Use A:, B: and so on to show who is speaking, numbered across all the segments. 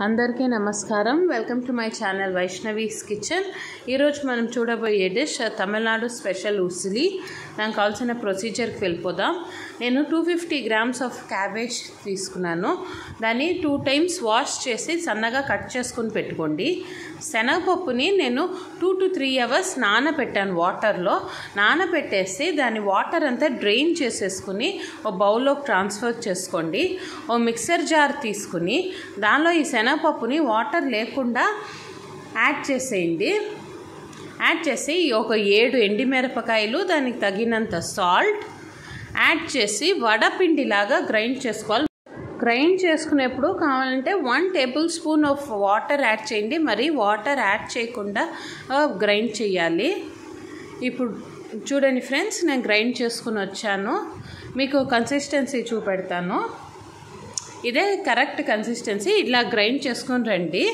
A: అందరికీ నమస్కారం. Welcome to my channel Vaishnavi's kitchen. ఈరోజు మనం చూడబోయే డిష్ తమిళనాడు స్పెషల్ ఉసిలి. దానికి కావాల్సిన ప్రొసీజర్కి వెళ్ళిపోదాం. నేను 250 grams ఆఫ్ క్యాబేజ్ తీసుకున్నాను. దాన్ని 2 times వాష్ చేసి సన్నగా కట్ చేసుకుని పెట్టుకోండి. శనగపప్పుని నేను 2 to 3 hours నానబెట్టాను. వాటర్లో నానబెట్టేసి దాని వాటర్ అంతా డ్రైన్ చేసేసుకుని ఒక బౌల్లోకి ట్రాన్స్ఫర్ చేసుకోండి. ఓ మిక్సర్ జార్ తీసుకుని దానిలో ఈ శనగపప్పుని వాటర్ లేకుండా యాడ్ చేసేయండి. యాడ్ చేసి ఒక 7 ఎండిమిరపకాయలు, దానికి తగినంత సాల్ట్ యాడ్ చేసి వడపిండిలాగా గ్రైండ్ చేసుకోవాలి. గ్రైండ్ చేసుకునేప్పుడు కావాలంటే 1 tablespoon ఆఫ్ వాటర్ యాడ్ చేయండి. మరి వాటర్ యాడ్ చేయకుండా గ్రైండ్ చేయాలి. ఇప్పుడు చూడండి ఫ్రెండ్స్, నేను గ్రైండ్ చేసుకుని వచ్చాను. మీకు కన్సిస్టెన్సీ చూపెడతాను. ఇదే కరెక్ట్ కన్సిస్టెన్సీ. ఇలా గ్రైండ్ చేసుకొని రండి.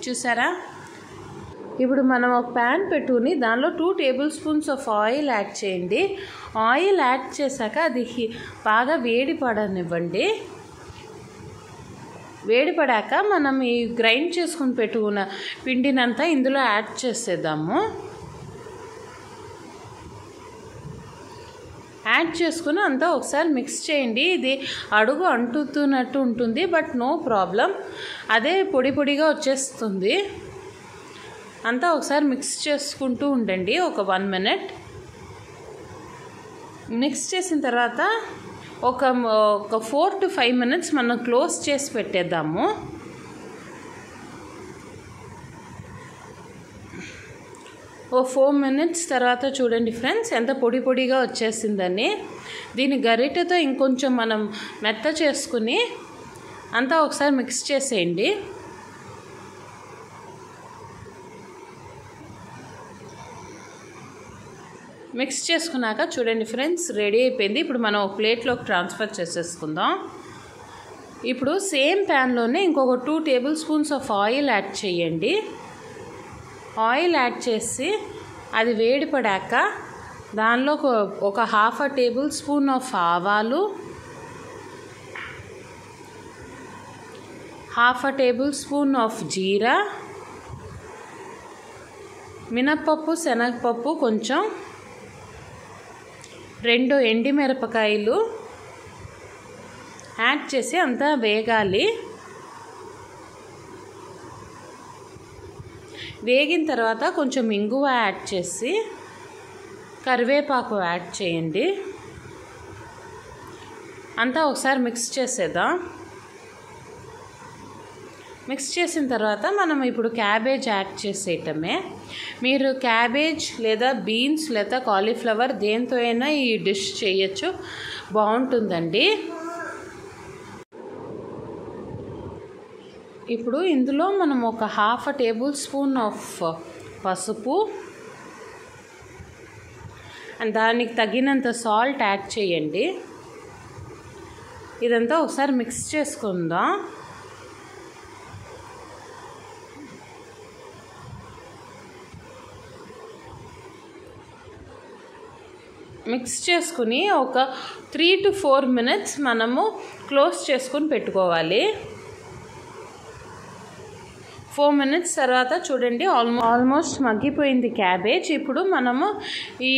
A: చూసారా? ఇప్పుడు మనం ఒక ప్యాన్ పెట్టుకుని దానిలో 2 tablespoons ఆఫ్ ఆయిల్ యాడ్ చేయండి. ఆయిల్ యాడ్ చేశాక అది బాగా వేడిపడనివ్వండి. వేడిపడాక మనం ఈ గ్రైండ్ చేసుకుని పెట్టుకున్న పిండినంతా ఇందులో యాడ్ చేసేద్దాము. యాడ్ చేసుకుని అంతా ఒకసారి మిక్స్ చేయండి. ఇది అడుగు అంటుతున్నట్టు ఉంటుంది, బట్ నో ప్రాబ్లం, అదే పొడి పొడిగా వచ్చేస్తుంది. అంతా ఒకసారి మిక్స్ చేసుకుంటూ ఉండండి ఒక 1 minute. మిక్స్ చేసిన తర్వాత ఒక 4 to 5 minutes మనం క్లోజ్ చేసి పెట్టేద్దాము. ఓ 4 minutes తర్వాత చూడండి ఫ్రెండ్స్, ఎంత పొడి పొడిగా వచ్చేసిందని. దీని గరిటెతో ఇంకొంచెం మనం మెత్త చేసుకుని అంతా ఒకసారి మిక్స్ చేసేయండి. మిక్స్ చేసుకున్నాక చూడండి ఫ్రెండ్స్, రెడీ అయిపోయింది. ఇప్పుడు మనం ఒక ప్లేట్లోకి ట్రాన్స్ఫర్ చేసేసుకుందాం. ఇప్పుడు సేమ్ ప్యాన్లోనే ఇంకొక 2 tablespoons ఆఫ్ ఆయిల్ యాడ్ చేయండి. ఆయిల్ యాడ్ చేసి అది వేడిపడాక దానిలో ఒక 1/2 tablespoon ఆఫ్ ఆవాలు, 1/2 tablespoon ఆఫ్ జీరా, మినప్పప్పు, శనగపప్పు కొంచెం, 2 ఎండిమిరపకాయలు యాడ్ చేసి అంతా వేగాలి. వేగిన తర్వాత కొంచెం ఇంగువ యాడ్ చేసి కరివేపాకు యాడ్ చేయండి. అంతా ఒకసారి మిక్స్ చేసేద్దాం. మిక్స్ చేసిన తర్వాత మనం ఇప్పుడు క్యాబేజ్ యాడ్ చేసేయటమే. మీరు క్యాబేజ్ లేదా బీన్స్ లేదా కాలీఫ్లవర్ దేంతో అయినా ఈ డిష్ చేయొచ్చు, బాగుంటుందండి. ఇప్పుడు ఇందులో మనం ఒక 1/2 tablespoon ఆఫ్ పసుపు అండ్ దానికి తగినంత సాల్ట్ యాడ్ చేయండి. ఇదంతా ఒకసారి మిక్స్ చేసుకుందాం. మిక్స్ చేసుకుని ఒక 3 to 4 minutes మనము క్లోజ్ చేసుకుని పెట్టుకోవాలి. 4 minutes తర్వాత చూడండి ఆల్మోస్ట్ మగ్గిపోయింది క్యాబేజ్. ఇప్పుడు మనము ఈ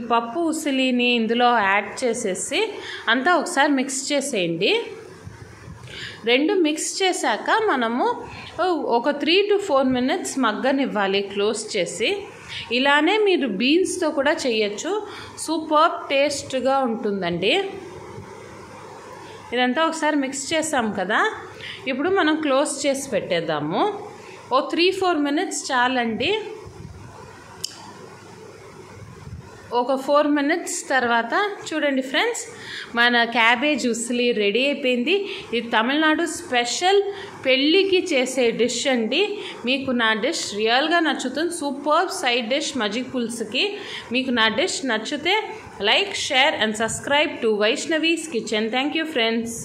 A: పప్పు ఉసిలిని ఇందులో యాడ్ చేసేసి అంతా ఒకసారి మిక్స్ చేసేయండి. 2 మిక్స్ చేశాక మనము ఒక 3 to 4 minutes మగ్గనివ్వాలి క్లోజ్ చేసి. ఇలానే మీరు బీన్స్తో కూడా చేయొచ్చు, సూపర్ టేస్ట్గా ఉంటుందండి. ఇదంతా ఒకసారి మిక్స్ చేసాం కదా, ఇప్పుడు మనం క్లోజ్ చేసి పెట్టేద్దాము. ఓ 3-4 minutes చాలండి. ఒక 4 minutes తర్వాత చూడండి ఫ్రెండ్స్, మన క్యాబేజ్ ఉసిలి రెడీ అయిపోయింది. ఇది తమిళనాడు స్పెషల్ పెళ్ళికి చేసే డిష్ అండి. మీకు నా డిష్ రియల్గా నచ్చుతుంది. సూపర్ సైడ్ డిష్ మజ్జిగ పులుసుకి. మీకు నా డిష్ నచ్చితే like, share and subscribe to Vaishnavi's kitchen. Thank you friends.